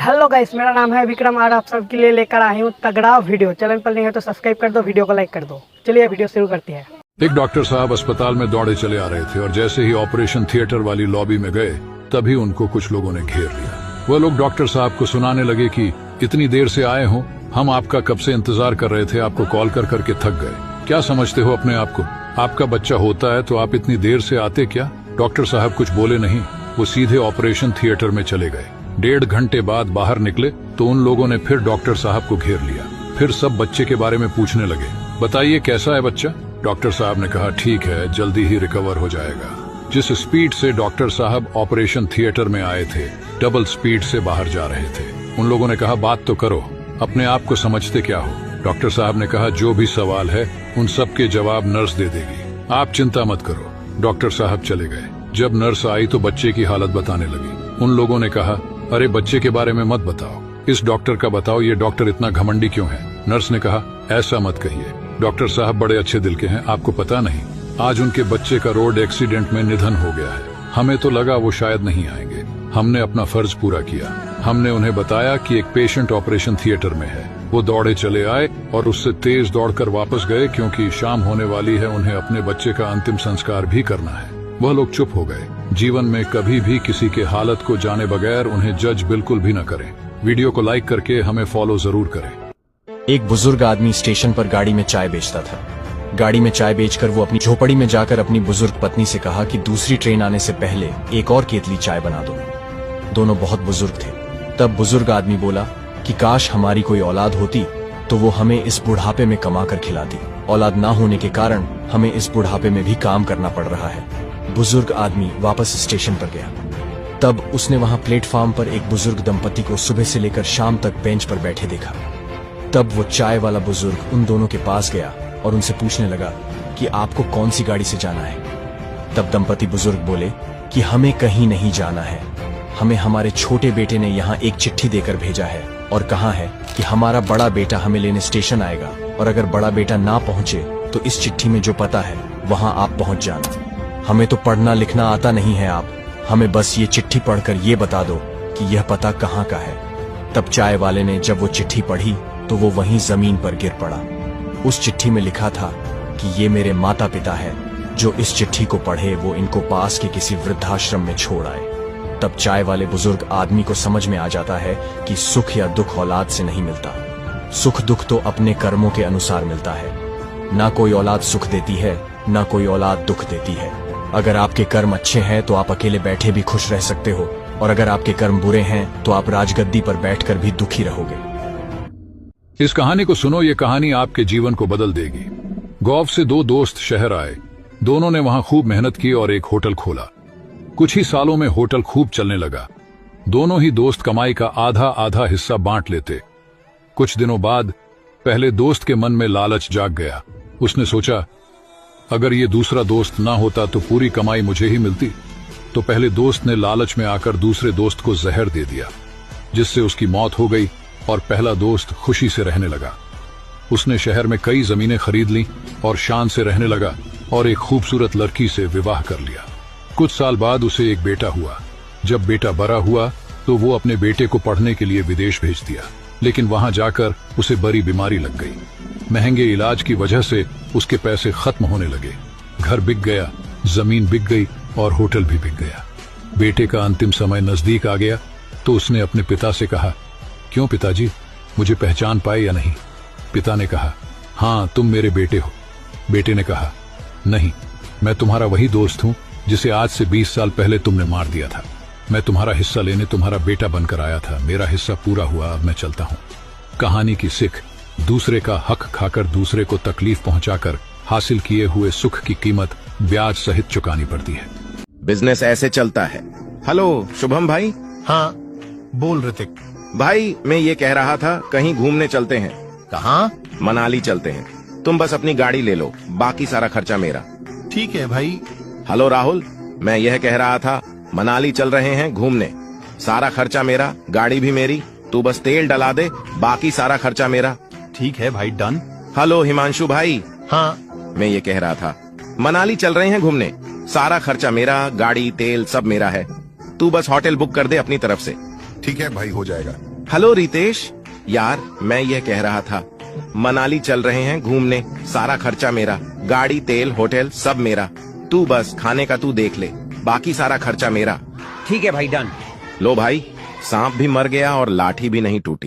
Hello guys, मेरा नाम है विक्रम और आप सबके लिए लेकर आया हूँ तगड़ा वीडियो। चैनल पर नहीं है तो सब्सक्राइब कर दो, वीडियो को लाइक कर दो। चलिए वीडियो शुरू करते हैं। एक डॉक्टर साहब अस्पताल में दौड़े चले आ रहे थे और जैसे ही ऑपरेशन थिएटर वाली लॉबी में गए तभी उनको कुछ लोगों ने घेर लिया। वह लोग डॉक्टर साहब को सुनाने लगे कि इतनी देर से आए हो, हम आपका कब से इंतजार कर रहे थे, आपको कॉल कर करके थक गए। क्या समझते हो अपने आप को? आपका बच्चा होता है तो आप इतनी देर से आते क्या? डॉक्टर साहब कुछ बोले नहीं, वो सीधे ऑपरेशन थिएटर में चले गए। 1.5 घंटे बाद बाहर निकले तो उन लोगों ने फिर डॉक्टर साहब को घेर लिया। फिर सब बच्चे के बारे में पूछने लगे, बताइए कैसा है बच्चा? डॉक्टर साहब ने कहा, ठीक है, जल्दी ही रिकवर हो जाएगा। जिस स्पीड से डॉक्टर साहब ऑपरेशन थिएटर में आए थे, डबल स्पीड से बाहर जा रहे थे। उन लोगों ने कहा, बात तो करो, अपने आप को समझते क्या हो? डॉक्टर साहब ने कहा, जो भी सवाल है उन सब के जवाब नर्स दे देगी, आप चिंता मत करो। डॉक्टर साहब चले गए। जब नर्स आई तो बच्चे की हालत बताने लगी। उन लोगों ने कहा, अरे बच्चे के बारे में मत बताओ, इस डॉक्टर का बताओ, ये डॉक्टर इतना घमंडी क्यों है? नर्स ने कहा, ऐसा मत कहिए, डॉक्टर साहब बड़े अच्छे दिल के हैं, आपको पता नहीं, आज उनके बच्चे का रोड एक्सीडेंट में निधन हो गया है। हमें तो लगा वो शायद नहीं आएंगे। हमने अपना फर्ज पूरा किया। हमने उन्हें बताया कि एक पेशेंट ऑपरेशन थिएटर में है। वो दौड़े चले आए और उससे तेज दौड़कर वापस गए क्योंकि शाम होने वाली है, उन्हें अपने बच्चे का अंतिम संस्कार भी करना है। वह लोग चुप हो गए। जीवन में कभी भी किसी के हालत को जाने बगैर उन्हें जज बिल्कुल भी न करें। वीडियो को लाइक करके हमें फॉलो जरूर करें। एक बुजुर्ग आदमी स्टेशन पर गाड़ी में चाय बेचता था। गाड़ी में चाय बेचकर वो अपनी झोपड़ी में जाकर अपनी बुजुर्ग पत्नी से कहा कि दूसरी ट्रेन आने से पहले एक और केतली चाय बना दो। दोनों बहुत बुजुर्ग थे। तब बुजुर्ग आदमी बोला कि काश हमारी कोई औलाद होती तो वो हमें इस बुढ़ापे में कमा कर खिलाती। औलाद ना होने के कारण हमें इस बुढ़ापे में भी काम करना पड़ रहा है। बुजुर्ग आदमी वापस स्टेशन पर गया। तब उसने वहां प्लेटफॉर्म पर एक बुजुर्ग दंपति को सुबह से लेकर शाम तक बेंच पर बैठे देखा। तब वो चाय वाला बुजुर्ग उन दोनों के पास गया और उनसे पूछने लगा कि आपको कौन सी गाड़ी से जाना है? तब दंपति बुजुर्ग बोले कि हमें कहीं नहीं जाना है, हमें हमारे छोटे बेटे ने यहाँ एक चिट्ठी देकर भेजा है और कहा है कि हमारा बड़ा बेटा हमें लेने स्टेशन आएगा और अगर बड़ा बेटा ना पहुंचे तो इस चिट्ठी में जो पता है वहां आप पहुंच जाना। हमें तो पढ़ना लिखना आता नहीं है, आप हमें बस ये चिट्ठी पढ़कर ये बता दो कि यह पता कहाँ का है। तब चाय वाले ने जब वो चिट्ठी पढ़ी तो वो वहीं जमीन पर गिर पड़ा। उस चिट्ठी में लिखा था कि ये मेरे माता पिता है, जो इस चिट्ठी को पढ़े वो इनको पास के किसी वृद्धाश्रम में छोड़ आए। तब चाय वाले बुजुर्ग आदमी को समझ में आ जाता है कि सुख या दुख औलाद से नहीं मिलता। सुख दुख तो अपने कर्मों के अनुसार मिलता है। ना कोई औलाद सुख देती है, ना कोई औलाद दुख देती है। अगर आपके कर्म अच्छे हैं तो आप अकेले बैठे भी खुश रह सकते हो और अगर आपके कर्म बुरे हैं तो आप राजगद्दी पर बैठकर भी दुखी रहोगे। इस कहानी को सुनो, ये कहानी आपके जीवन को बदल देगी। गोवा से 2 दोस्त शहर आए। दोनों ने वहां खूब मेहनत की और एक होटल खोला। कुछ ही सालों में होटल खूब चलने लगा। दोनों ही दोस्त कमाई का आधा आधा हिस्सा बांट लेते। कुछ दिनों बाद पहले दोस्त के मन में लालच जाग गया। उसने सोचा, अगर ये दूसरा दोस्त ना होता तो पूरी कमाई मुझे ही मिलती। तो पहले दोस्त ने लालच में आकर दूसरे दोस्त को जहर दे दिया, जिससे उसकी मौत हो गई और पहला दोस्त खुशी से रहने लगा। उसने शहर में कई जमीनें खरीद ली और शान से रहने लगा और एक खूबसूरत लड़की से विवाह कर लिया। कुछ साल बाद उसे एक बेटा हुआ। जब बेटा बड़ा हुआ तो वो अपने बेटे को पढ़ने के लिए विदेश भेज दिया, लेकिन वहां जाकर उसे बड़ी बीमारी लग गई। महंगे इलाज की वजह से उसके पैसे खत्म होने लगे। घर बिक गया, जमीन बिक गई और होटल भी बिक गया। बेटे का अंतिम समय नजदीक आ गया तो उसने अपने पिता से कहा, क्यों पिताजी, मुझे पहचान पाए या नहीं? पिता ने कहा, हाँ तुम मेरे बेटे हो। बेटे ने कहा, नहीं, मैं तुम्हारा वही दोस्त हूं जिसे आज से 20 साल पहले तुमने मार दिया था। मैं तुम्हारा हिस्सा लेने तुम्हारा बेटा बनकर आया था। मेरा हिस्सा पूरा हुआ, अब मैं चलता हूं। कहानी की सीख, दूसरे का हक खाकर दूसरे को तकलीफ पहुंचाकर हासिल किए हुए सुख की कीमत ब्याज सहित चुकानी पड़ती है। बिजनेस ऐसे चलता है। हेलो शुभम भाई। हाँ बोल ऋतिक भाई, मैं ये कह रहा था कहीं घूमने चलते हैं। कहाँ? मनाली चलते हैं। तुम बस अपनी गाड़ी ले लो, बाकी सारा खर्चा मेरा। ठीक है भाई। हेलो राहुल, मैं यह कह रहा था मनाली चल रहे हैं घूमने, सारा खर्चा मेरा, गाड़ी भी मेरी, तू बस तेल डला दे, बाकी सारा खर्चा मेरा। ठीक है भाई, डन। हेलो हिमांशु भाई। हाँ मैं ये कह रहा था मनाली चल रहे हैं घूमने, सारा खर्चा मेरा, गाड़ी तेल सब मेरा है, तू बस होटल बुक कर दे अपनी तरफ से। ठीक है भाई, हो जाएगा। हेलो रितेश, यार मैं यह कह रहा था, मनाली चल रहे हैं घूमने, सारा खर्चा मेरा, गाड़ी, तेल, होटल सब मेरा। तू बस खाने का तू देख ले, बाकी सारा खर्चा मेरा। ठीक है भाई, डन। लो भाई, सांप भी मर गया और लाठी भी नहीं टूटी।